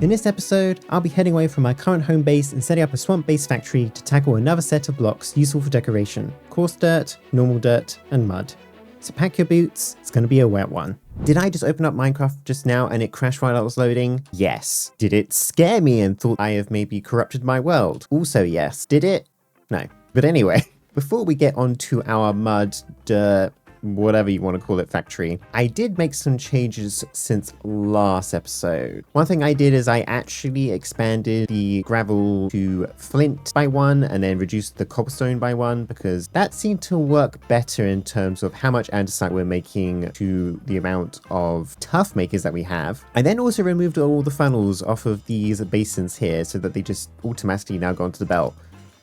In this episode, I'll be heading away from my current home base and setting up a swamp-based factory to tackle another set of blocks useful for decoration: coarse dirt, normal dirt, and mud. So pack your boots, it's gonna be a wet one. Did I just open up Minecraft just now and it crashed while I was loading? Yes. Did it scare me and thought I have maybe corrupted my world? Also yes. Did it? No. But anyway, before we get on to our mud, dirt, whatever you want to call it, factory, I did make some changes since last episode. One thing I did is I actually expanded the gravel to flint by 1 and then reduced the cobblestone by 1 because that seemed to work better in terms of how much andesite we're making to the amount of tuff makers that we have. I then also removed all the funnels off of these basins here so that they just automatically now go onto the belt.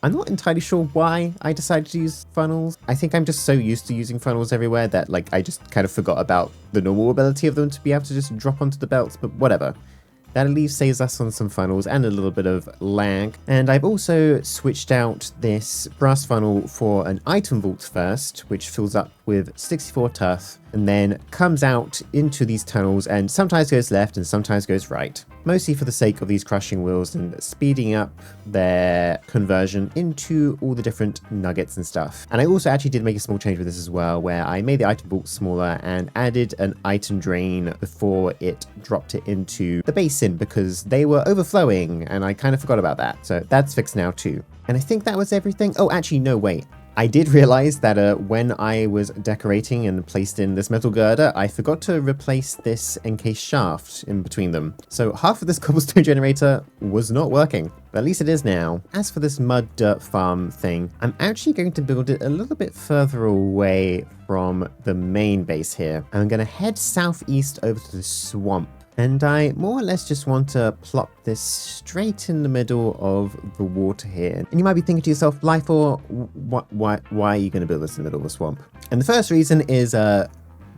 I'm not entirely sure why I decided to use funnels. I think I'm just so used to using funnels everywhere that I just kind of forgot about the normal ability of them to be able to just drop onto the belts, but whatever. That at least saves us on some funnels and a little bit of lag. And I've also switched out this brass funnel for an item vault first, which fills up with 64 tuff and then comes out into these tunnels and sometimes goes left and sometimes goes right. Mostly for the sake of these crushing wheels and speeding up their conversion into all the different nuggets and stuff. And I also actually did make a small change with this as well, where I made the item vault smaller and added an item drain before it dropped it into the basin because they were overflowing and I kind of forgot about that. So that's fixed now too. And I think that was everything. Oh, actually, no, wait. I did realize that when I was decorating and placed in this metal girder, I forgot to replace this encased shaft in between them. So half of this cobblestone generator was not working, but at least it is now. As for this mud dirt farm thing, I'm actually going to build it a little bit further away from the main base here. I'm going to head southeast over to the swamp. And I more or less just want to plop this straight in the middle of the water here. And you might be thinking to yourself, Lifor, why are you going to build this in the middle of the swamp? And the first reason is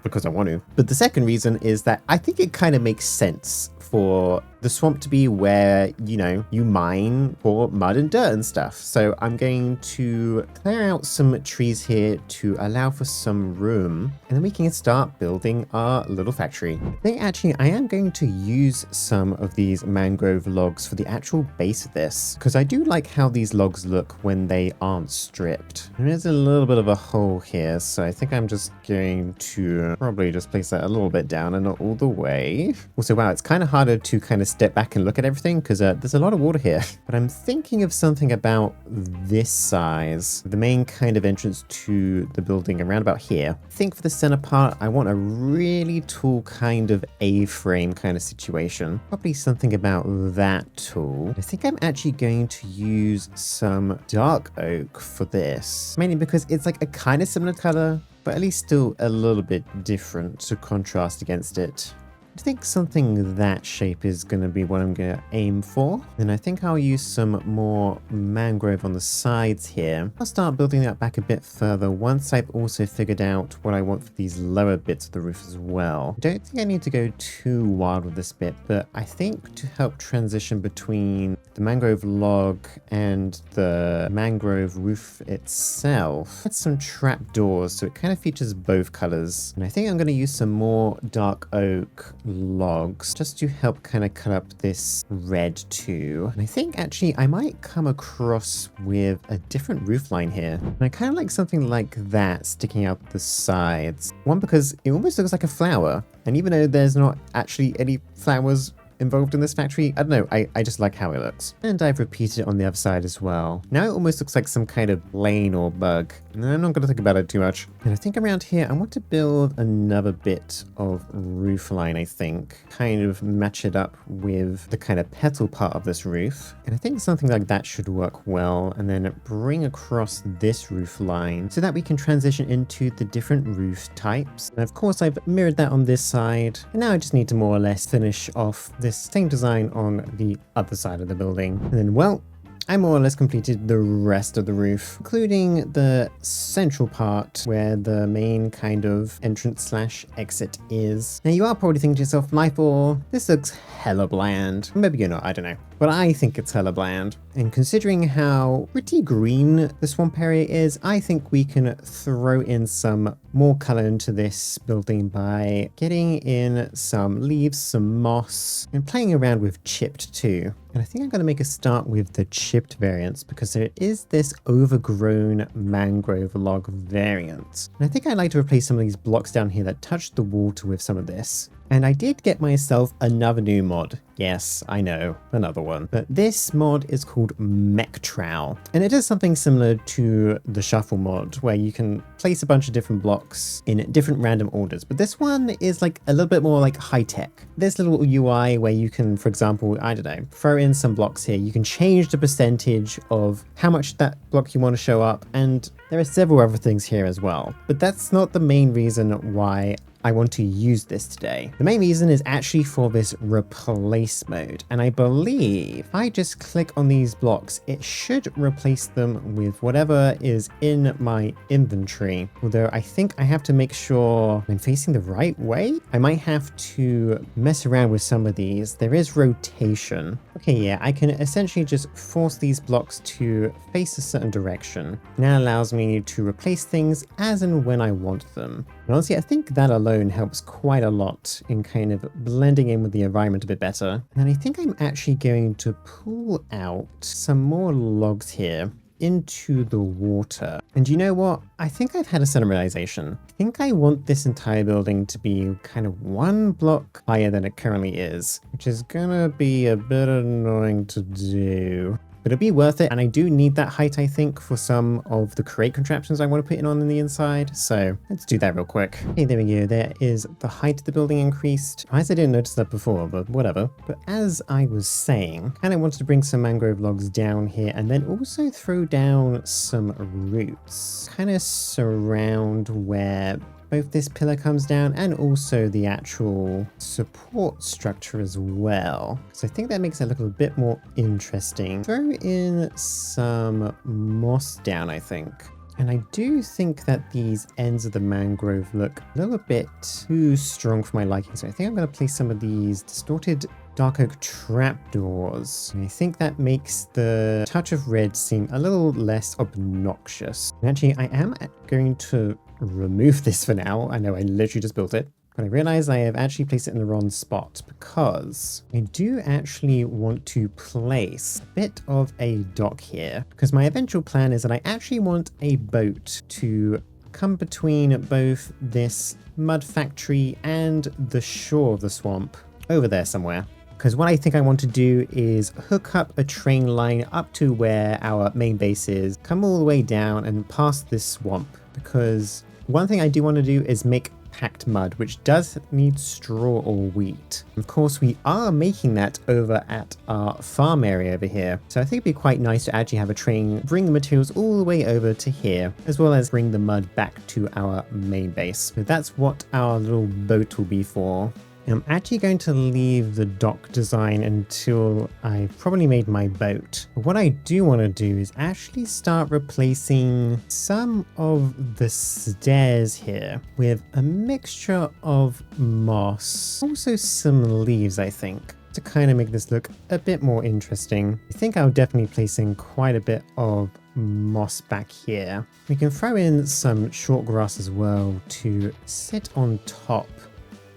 because I want to. But the second reason is that I think it kind of makes sense for the swamp to be where, you mine for mud and dirt and stuff. So I'm going to clear out some trees here to allow for some room, and then we can start building our little factory. I think actually I am going to use some of these mangrove logs for the actual base of this, because I do like how these logs look when they aren't stripped. There's a little bit of a hole here, so I think I'm just going to probably just place that a little bit down and not all the way. Also, wow, it's kind of harder to kind of step back and look at everything because there's a lot of water here. But I'm thinking of something about this size, the main kind of entrance to the building around about here. I think for the center part, I want a really tall kind of A-frame kind of situation. Probably something about that tall. I think I'm actually going to use some dark oak for this, mainly because it's like a kind of similar color, but at least still a little bit different to contrast against it. I think something that shape is going to be what I'm going to aim for. Then I think I'll use some more mangrove on the sides here. I'll start building that back a bit further once I've also figured out what I want for these lower bits of the roof as well. I don't think I need to go too wild with this bit, but I think to help transition between the mangrove log and the mangrove roof itself, add some trap doors so it kind of features both colors. And I think I'm going to use some more dark oak logs just to help kind of cut up this red too. And I think actually I might come across with a different roof line here. And I kind of like something like that sticking out the sides. One, because it almost looks like a flower. And even though there's not actually any flowers involved in this factory, I don't know, I just like how it looks. And I've repeated it on the other side as well. Now it almost looks like some kind of plane or bug. And I'm not going to think about it too much. And I think around here, I want to build another bit of roof line, I think. Kind of match it up with the kind of petal part of this roof. And I think something like that should work well. And then bring across this roof line so that we can transition into the different roof types. And of course, I've mirrored that on this side. And now I just need to more or less finish off this same design on the other side of the building. And then, well, I more or less completed the rest of the roof, including the central part where the main kind of entrance slash exit is. Now you are probably thinking to yourself, Lifor, this looks hella bland. Maybe you're not, I don't know. but I think it's hella bland. And considering how pretty green the swamp area is, I think we can throw in some more color into this building by getting in some leaves, some moss, and playing around with chipped too. And I think I'm going to make a start with the chipped variants because there is this overgrown mangrove log variant. And I think I'd like to replace some of these blocks down here that touch the water with some of this. And I did get myself another new mod. Yes, I know, another one. But this mod is called Mechtrowel. And it does something similar to the Shuffle mod, where you can place a bunch of different blocks in different random orders. But this one is like a little bit more like high tech. There's a little UI where you can, for example, I don't know, throw in some blocks here. You can change the percentage of how much that block you want to show up. And there are several other things here as well. But that's not the main reason why I want to use this today. The main reason is actually for this replace mode. And I believe if I just click on these blocks, it should replace them with whatever is in my inventory. Although I think I have to make sure I'm facing the right way. I might have to mess around with some of these. There is rotation. Okay, yeah, I can essentially just force these blocks to face a certain direction. And that allows me to replace things as and when I want them. And honestly, I think that alone helps quite a lot in kind of blending in with the environment a bit better. And I think I'm actually going to pull out some more logs here into the water. And you know what? I think I've had a certain realization. I think I want this entire building to be kind of one block higher than it currently is, which is gonna be a bit annoying to do. But it'll be worth it, and I do need that height, I think, for some of the crate contraptions I want to put in on the inside, so let's do that real quick. Okay, there we go. There is the height of the building increased. I didn't notice that before, but whatever. But as I was saying, kind of wanted to bring some mangrove logs down here, and then also throw down some roots. Kind of surround where both this pillar comes down and also the actual support structure as well. So I think that makes it look a bit more interesting. Throw in some moss down, I think. And I do think that these ends of the mangrove look a little bit too strong for my liking. So I think I'm going to place some of these distorted dark oak trapdoors. And I think that makes the touch of red seem a little less obnoxious. And actually, I am going to remove this for now. I know I literally just built it, but I realize I have actually placed it in the wrong spot because I do actually want to place a bit of a dock here, because my eventual plan is that I actually want a boat to come between both this mud factory and the shore of the swamp over there somewhere. Because what I think I want to do is hook up a train line up to where our main base is, come all the way down and past this swamp. Because one thing I do want to do is make packed mud, which does need straw or wheat. Of course, we are making that over at our farm area over here. So I think it'd be quite nice to actually have a train bring the materials all the way over to here, as well as bring the mud back to our main base. So that's what our little boat will be for. I'm actually going to leave the dock design until I've probably made my boat. But what I do want to do is actually start replacing some of the stairs here with a mixture of moss, also some leaves, I think, to kind of make this look a bit more interesting. I think I'll definitely place in quite a bit of moss back here. We can throw in some short grass as well to sit on top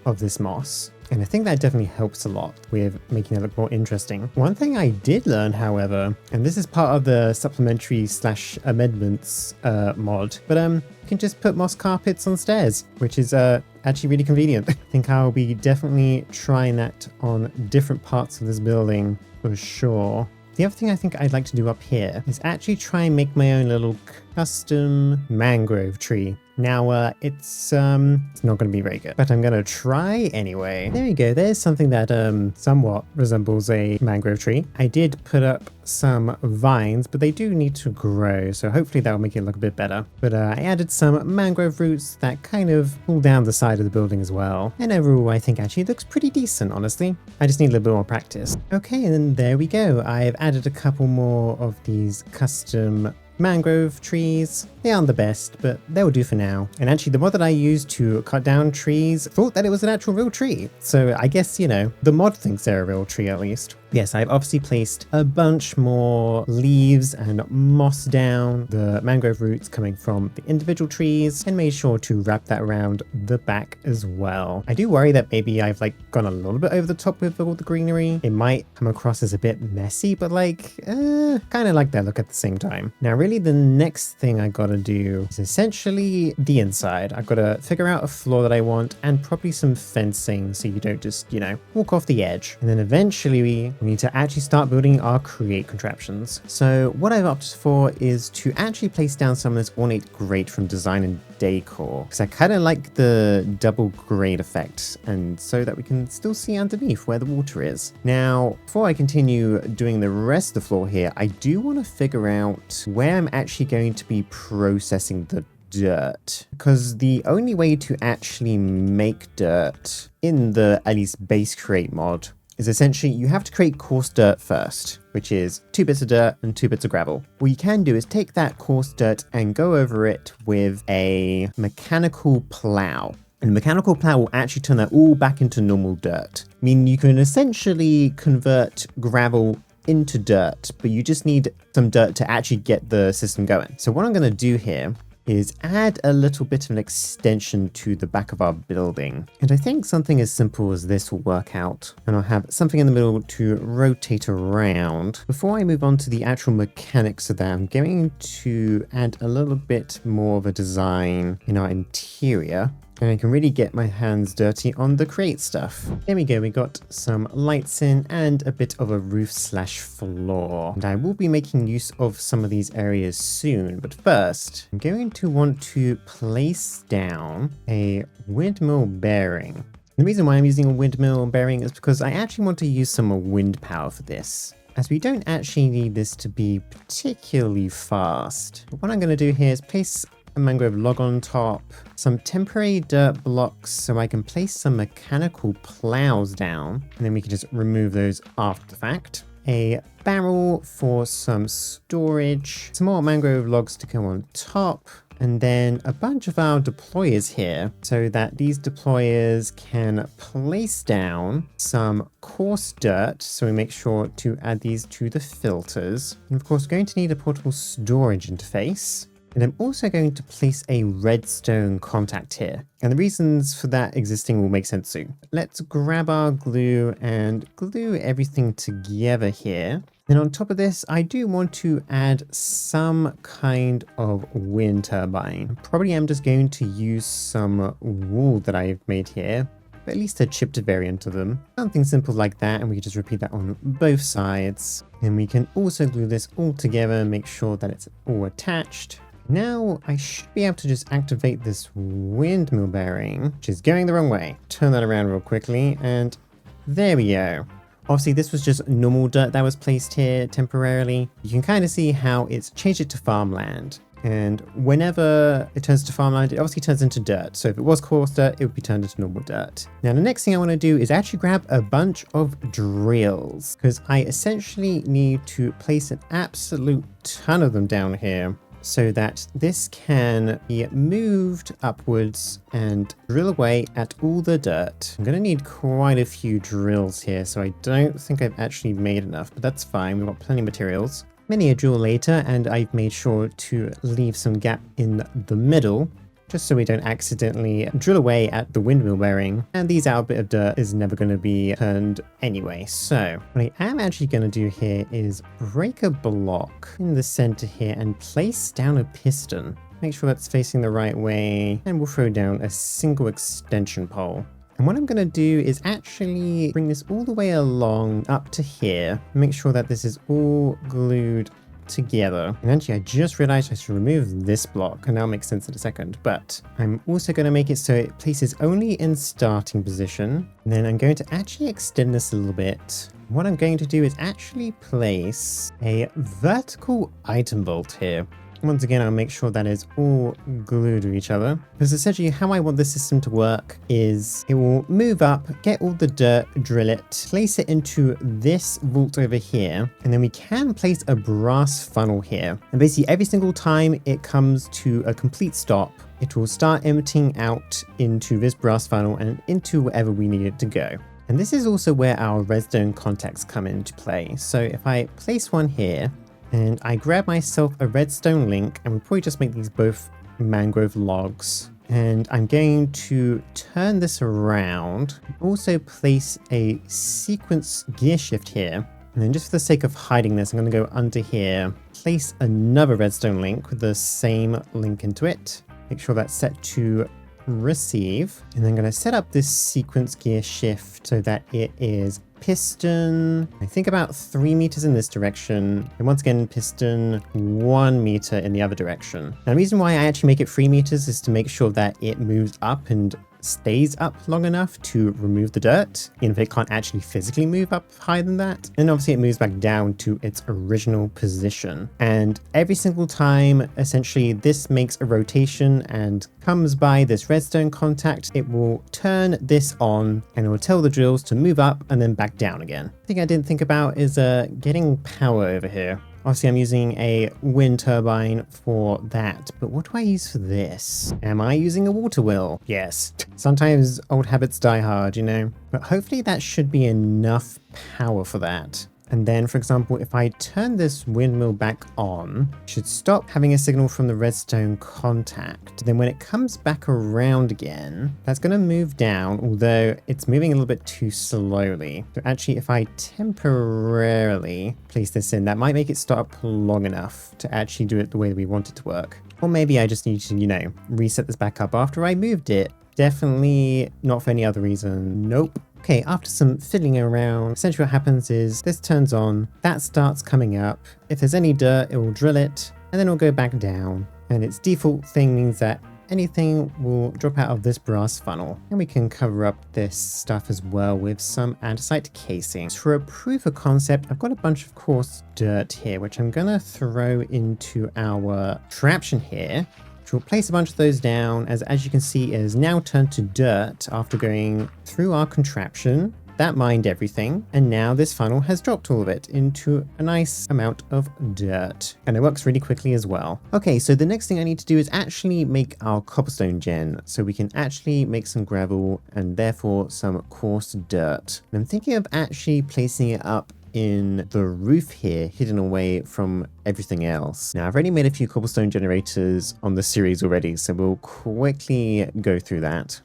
of this moss, and I think that definitely helps a lot with making it look more interesting. One thing I did learn, however, and this is part of the supplementary / amendments mod, but you can just put moss carpets on stairs, which is actually really convenient. I think I'll be definitely trying that on different parts of this building for sure. The other thing I think I'd like to do up here is actually try and make my own little custom mangrove tree. Now, it's not going to be very good, but I'm going to try anyway. There you go. There's something that somewhat resembles a mangrove tree. I did put up some vines, but they do need to grow, so hopefully that will make it look a bit better. But I added some mangrove roots that kind of pull down the side of the building as well. And overall, I think actually it looks pretty decent, honestly. I just need a little bit more practice. Okay, and then there we go. I've added a couple more of these custom mangrove trees. They aren't the best, but they'll do for now. And actually, the mod that I used to cut down trees thought that it was an actual real tree. So I guess, you know, the mod thinks they're a real tree at least. Yes, I've obviously placed a bunch more leaves and moss down, the mangrove roots coming from the individual trees, and made sure to wrap that around the back as well. I do worry that maybe I've gone a little bit over the top with all the greenery. It might come across as a bit messy, but kind of like that look at the same time. Now really the next thing I gotta do is essentially the inside. I've gotta figure out a floor that I want and probably some fencing so you don't just, walk off the edge. And then eventually we need to actually start building our create contraptions. So what I've opted for is to actually place down some of this ornate grate from design and decor, because I kind of like the double grate effect, and so that we can still see underneath where the water is. Now, before I continue doing the rest of the floor here, I do want to figure out where I'm actually going to be processing the dirt, because the only way to actually make dirt in the at least base create mod is essentially you have to create coarse dirt first, which is 2 bits of dirt and 2 bits of gravel. What you can do is take that coarse dirt and go over it with a mechanical plow. And the mechanical plow will actually turn that all back into normal dirt. I mean, you can essentially convert gravel into dirt, but you just need some dirt to actually get the system going. So what I'm going to do here is add a little bit of an extension to the back of our building. And I think something as simple as this will work out. And I'll have something in the middle to rotate around. Before I move on to the actual mechanics of that, I'm going to add a little bit more of a design in our interior. And I can really get my hands dirty on the create stuff. There we go, we got some lights in and a bit of a roof slash floor. And I will be making use of some of these areas soon, but first, I'm going to want to place down a windmill bearing. The reason why I'm using a windmill bearing is because I actually want to use some wind power for this, as we don't actually need this to be particularly fast. But what I'm going to do here is place a mangrove log on top, some temporary dirt blocks so I can place some mechanical plows down, and then we can just remove those after the fact. A barrel for some storage, some more mangrove logs to go on top, and then a bunch of our deployers here so that these deployers can place down some coarse dirt. So we make sure to add these to the filters. And of course, we're going to need a portable storage interface. And I'm also going to place a redstone contact here. And the reasons for that existing will make sense soon. Let's grab our glue and glue everything together here. And on top of this, I do want to add some kind of wind turbine. Probably I'm just going to use some wool that I've made here, but at least a chipped variant of them. Something simple like that, and we can just repeat that on both sides. And we can also glue this all together and make sure that it's all attached. Now I should be able to just activate this windmill bearing, which is going the wrong way. Turn that around real quickly, and there we go. Obviously this was just normal dirt that was placed here temporarily. You can kind of see how it's changed it to farmland. And whenever it turns to farmland, it obviously turns into dirt. So if it was coarse dirt, it would be turned into normal dirt. Now the next thing I want to do is actually grab a bunch of drills, because I essentially need to place an absolute ton of them down here, so that this can be moved upwards and drill away at all the dirt. I'm going to need quite a few drills here, so I don't think I've actually made enough, but that's fine. We've got plenty of materials. Many a drill later, and I've made sure to leave some gap in the middle, just so we don't accidentally drill away at the windmill bearing. And these out bit of dirt is never going to be turned anyway. So what I am actually going to do here is break a block in the center here and place down a piston. Make sure that's facing the right way, and we'll throw down a single extension pole. And what I'm going to do is actually bring this all the way along up to here. Make sure that this is all glued together. And actually I just realized I should remove this block, and that'll make sense in a second, but I'm also going to make it so it places only in starting position. And then I'm going to actually extend this a little bit. What I'm going to do is actually place a vertical item bolt here. Once again, I'll make sure that is all glued to each other, because essentially how I want this system to work is it will move up, get all the dirt, drill it, place it into this vault over here, and then we can place a brass funnel here. And basically every single time it comes to a complete stop, it will start emptying out into this brass funnel and into wherever we need it to go. And this is also where our redstone contacts come into play. So if I place one here and I grab myself a redstone link, and we'll probably just make these both mangrove logs. And I'm going to turn this around, also place a sequence gear shift here. And then just for the sake of hiding this, I'm going to go under here, place another redstone link with the same link into it. Make sure that's set to receive. And then I'm going to set up this sequence gear shift so that it is piston, I think about 3 meters in this direction, and once again piston 1 meter in the other direction. Now the reason why I actually make it 3 meters is to make sure that it moves up and stays up long enough to remove the dirt, even if it can't actually physically move up higher than that. And obviously it moves back down to its original position. And every single time, essentially, this makes a rotation and comes by this redstone contact, it will turn this on and it will tell the drills to move up and then back down again. The thing I didn't think about is getting power over here. Obviously, I'm using a wind turbine for that, but what do I use for this? Am I using a water wheel? Yes. Sometimes old habits die hard, you know? But hopefully that should be enough power for that. And then, for example, if I turn this windmill back on, it should stop having a signal from the redstone contact. Then when it comes back around again, that's going to move down, although it's moving a little bit too slowly. So actually, if I temporarily place this in, that might make it stop long enough to actually do it the way we want it to work. Or maybe I just need to, you know, reset this back up after I moved it. Definitely not for any other reason. Nope. Okay, after some fiddling around, essentially what happens is this turns on, that starts coming up. If there's any dirt, it will drill it, and then it'll go back down. And its default thing means that anything will drop out of this brass funnel. And we can cover up this stuff as well with some andesite casing. So for a proof of concept, I've got a bunch of coarse dirt here, which I'm gonna throw into our contraption here. We'll place a bunch of those down, as you can see, it is now turned to dirt after going through our contraption. That mined everything, and now this funnel has dropped all of it into a nice amount of dirt. And it works really quickly as well. Okay, so the next thing I need to do is actually make our cobblestone gen, so we can actually make some gravel and therefore some coarse dirt. And I'm thinking of actually placing it up in the roof here, hidden away from everything else. Now, I've already made a few cobblestone generators on the series already, so we'll quickly go through that.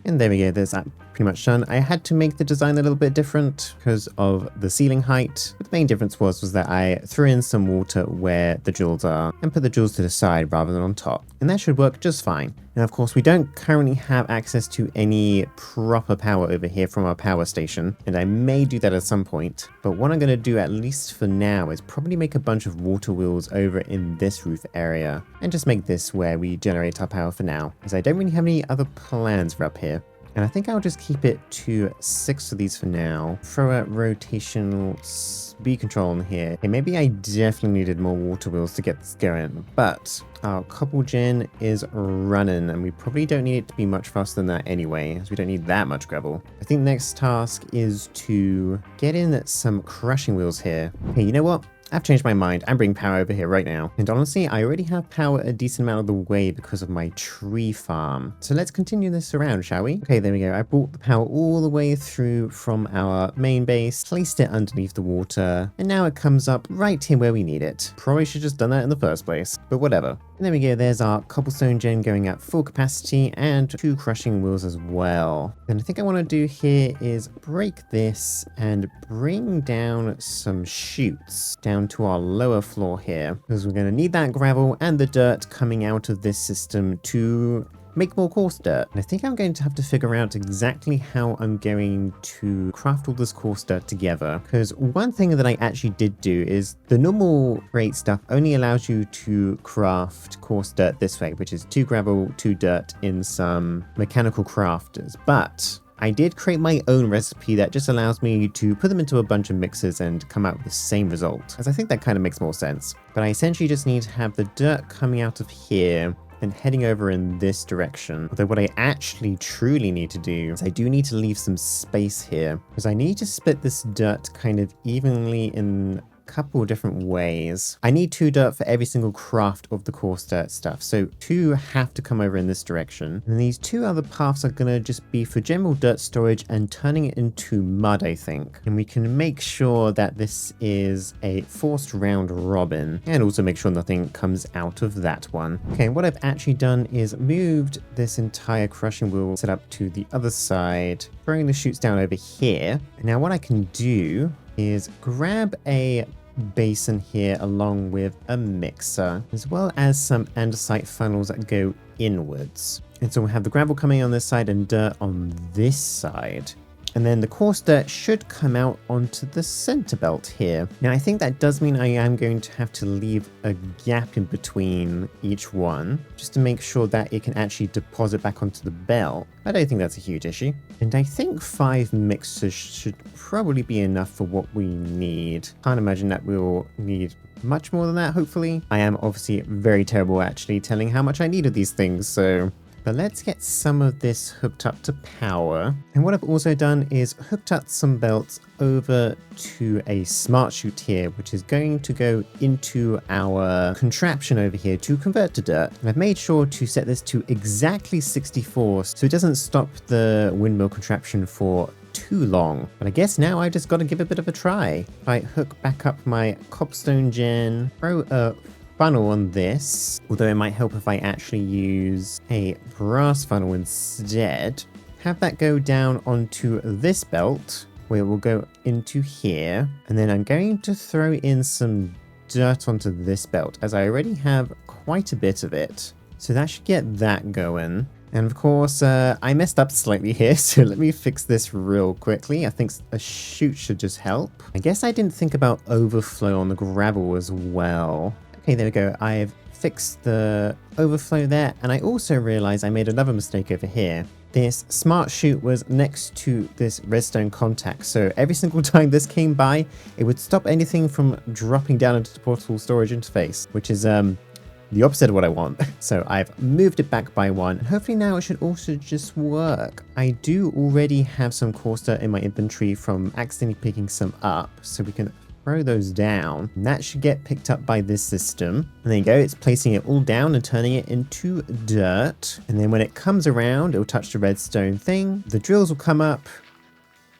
And there we go, there's that pretty much done. I had to make the design a little bit different because of the ceiling height. But the main difference was that I threw in some water where the jewels are and put the jewels to the side rather than on top. And that should work just fine. Now, of course, we don't currently have access to any proper power over here from our power station, and I may do that at some point. But what I'm going to do, at least for now, is probably make a bunch of water wheels over in this roof area, and just make this where we generate our power for now, as I don't really have any other plans for up here. And I think I'll just keep it to 6 of these for now. Throw a rotational speed control on here. Okay, maybe I definitely needed more water wheels to get this going, but our cobble gen is running, and we probably don't need it to be much faster than that anyway, as we don't need that much gravel. I think the next task is to get in some crushing wheels here. Hey, you know what? I've changed my mind. I'm bringing power over here right now. And honestly, I already have power a decent amount of the way because of my tree farm. So let's continue this around, shall we? Okay, there we go. I brought the power all the way through from our main base, placed it underneath the water, and now it comes up right here where we need it. Probably should have just done that in the first place, but whatever. And there we go. There's our cobblestone gen going at full capacity and 2 crushing wheels as well. And I think I want to do here is break this and bring down some chutes down to our lower floor here, because we're going to need that gravel and the dirt coming out of this system to make more coarse dirt. And I think I'm going to have to figure out exactly how I'm going to craft all this coarse dirt together, because one thing that I actually did do is the normal crate stuff only allows you to craft coarse dirt this way, which is 2 gravel, 2 dirt in some mechanical crafters. But I did create my own recipe that just allows me to put them into a bunch of mixers and come out with the same result, as I think that kind of makes more sense. But I essentially just need to have the dirt coming out of here and heading over in this direction. Although what I actually truly need to do is I do need to leave some space here, because I need to split this dirt kind of evenly in couple of different ways. I need 2 dirt for every single craft of the coarse dirt stuff, so 2 have to come over in this direction. And these 2 other paths are going to just be for general dirt storage and turning it into mud, I think. And we can make sure that this is a forced round robin, and also make sure nothing comes out of that one. Okay, what I've actually done is moved this entire crushing wheel setup to the other side, throwing the chutes down over here. And now what I can do is grab a basin here along with a mixer, as well as some andesite funnels that go inwards. And so we'll have the gravel coming on this side and dirt on this side. And then the coarse dirt should come out onto the center belt here. Now I think that does mean I am going to have to leave a gap in between each one, just to make sure that it can actually deposit back onto the belt. I don't think that's a huge issue. And I think 5 mixers should probably be enough for what we need. Can't imagine that we'll need much more than that, hopefully. I am obviously very terrible at actually telling how much I need of these things, so... But let's get some of this hooked up to power. And what I've also done is hooked up some belts over to a smart chute here, which is going to go into our contraption over here to convert to dirt. And I've made sure to set this to exactly 64, so it doesn't stop the windmill contraption for too long. But I guess now I just got to give it a bit of a try. If I hook back up my cobblestone gen, throw a funnel on this, although it might help if I actually use a brass funnel instead. Have that go down onto this belt, where it will go into here, and then I'm going to throw in some dirt onto this belt, as I already have quite a bit of it. So that should get that going. And of course, I messed up slightly here, so let me fix this real quickly. I think a chute should just help. I guess I didn't think about overflow on the gravel as well. Okay, there we go. I've fixed the overflow there, and I also realized I made another mistake over here. This smart chute was next to this redstone contact, so every single time this came by, it would stop anything from dropping down into the portable storage interface, which is the opposite of what I want. So I've moved it back by 1, and hopefully now it should also just work. I do already have some coarse dirt in my inventory from accidentally picking some up, so we can throw those down, and that should get picked up by this system. And there you go, it's placing it all down and turning it into dirt. And then when it comes around, it'll touch the redstone thing. The drills will come up,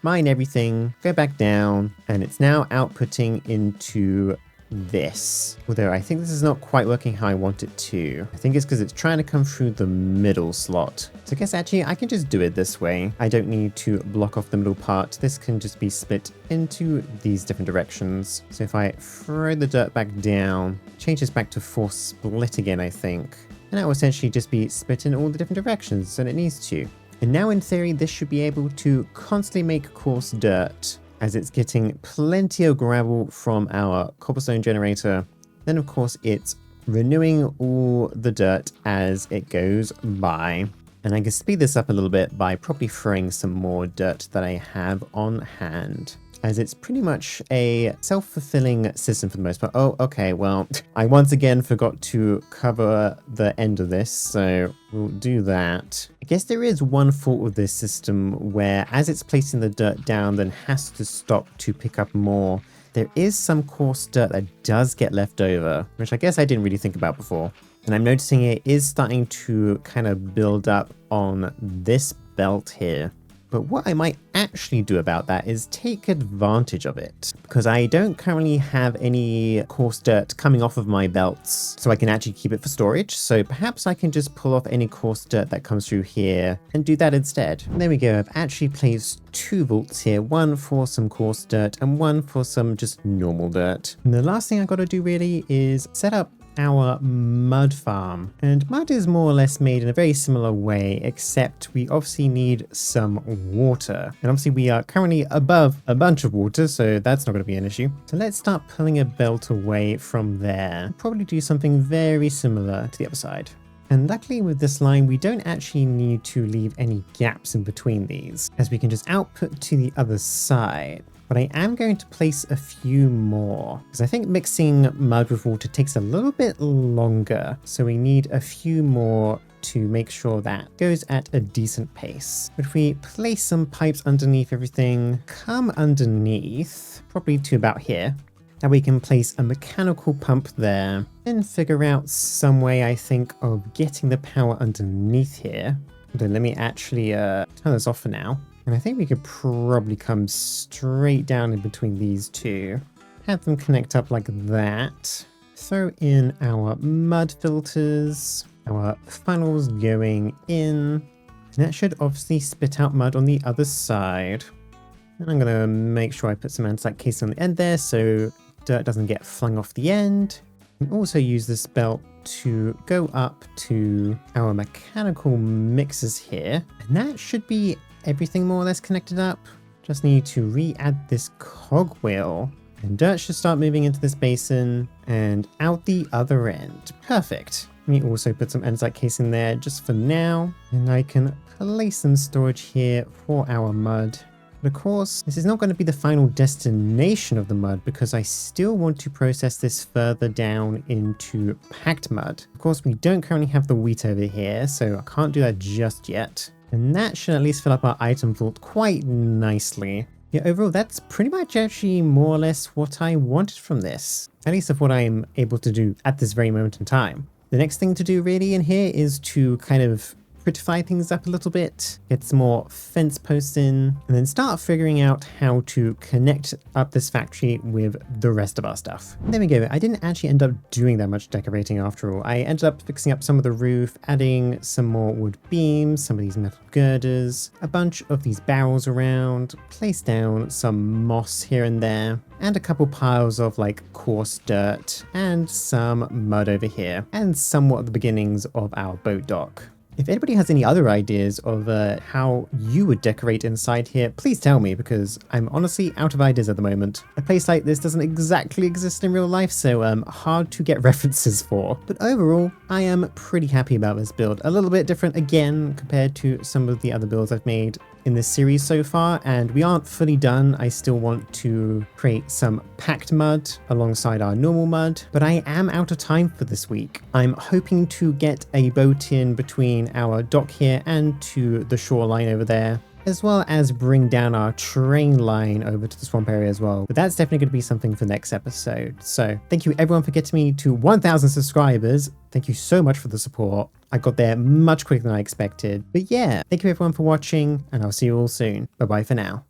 mine everything, go back down, and it's now outputting into this. Although I think this is not quite working how I want it to. I think it's because it's trying to come through the middle slot. So I guess actually I can just do it this way. I don't need to block off the middle part. This can just be split into these different directions. So if I throw the dirt back down, change this back to force split again, I think. And that will essentially just be split in all the different directions that it needs to. And now in theory, this should be able to constantly make coarse dirt, as it's getting plenty of gravel from our cobblestone generator. Then of course it's renewing all the dirt as it goes by. And I can speed this up a little bit by probably throwing some more dirt that I have on hand, as it's pretty much a self-fulfilling system for the most part. Oh, okay, well, I once again forgot to cover the end of this, so we'll do that. I guess there is one fault with this system where as it's placing the dirt down, then has to stop to pick up more. There is some coarse dirt that does get left over, which I guess I didn't really think about before. And I'm noticing it is starting to kind of build up on this belt here. But what I might actually do about that is take advantage of it, because I don't currently have any coarse dirt coming off of my belts, so I can actually keep it for storage. So perhaps I can just pull off any coarse dirt that comes through here and do that instead. And there we go. I've actually placed 2 vaults here, one for some coarse dirt and one for some just normal dirt. And the last thing I got to do really is set up our mud farm. And mud is more or less made in a very similar way, except we obviously need some water. And obviously we are currently above a bunch of water, so that's not going to be an issue. So let's start pulling a belt away from there. Probably do something very similar to the other side. And luckily with this line, we don't actually need to leave any gaps in between these, as we can just output to the other side. But I am going to place a few more, because I think mixing mud with water takes a little bit longer. So we need a few more to make sure that goes at a decent pace. But if we place some pipes underneath everything, come underneath, probably to about here. Now we can place a mechanical pump there and figure out some way, I think, of getting the power underneath here. Then let me actually turn this off for now. And I think we could probably come straight down in between these two. Have them connect up like that. Throw in our mud filters, our funnels going in. And that should obviously spit out mud on the other side. And I'm going to make sure I put some andesite casing on the end there so dirt doesn't get flung off the end. We can also use this belt to go up to our mechanical mixers here. And that should be everything more or less connected up. Just need to re-add this cogwheel. And dirt should start moving into this basin and out the other end. Perfect. Let me also put some andesite casing there just for now. And I can place some storage here for our mud. But of course, this is not going to be the final destination of the mud because I still want to process this further down into packed mud. Of course, we don't currently have the wheat over here, so I can't do that just yet. And that should at least fill up our item vault quite nicely. Yeah, overall, that's pretty much actually more or less what I wanted from this. At least of what I'm able to do at this very moment in time. The next thing to do really in here is to kind of prettify things up a little bit, get some more fence posts in, and then start figuring out how to connect up this factory with the rest of our stuff. There we go. I didn't actually end up doing that much decorating after all. I ended up fixing up some of the roof, adding some more wood beams, some of these metal girders, a bunch of these barrels around, placed down some moss here and there, and a couple piles of like coarse dirt and some mud over here, and somewhat the beginnings of our boat dock. If anybody has any other ideas of how you would decorate inside here, please tell me because I'm honestly out of ideas at the moment. A place like this doesn't exactly exist in real life, so hard to get references for. But overall, I am pretty happy about this build. A little bit different again compared to some of the other builds I've made in this series so far, and we aren't fully done. I still want to create some packed mud alongside our normal mud, but I am out of time for this week. I'm hoping to get a boat in between our dock here and to the shoreline over there, as well as bring down our train line over to the swamp area as well. But that's definitely going to be something for next episode. So thank you everyone for getting me to 1,000 subscribers. Thank you so much for the support. I got there much quicker than I expected. But yeah, thank you everyone for watching, and I'll see you all soon. Bye bye for now.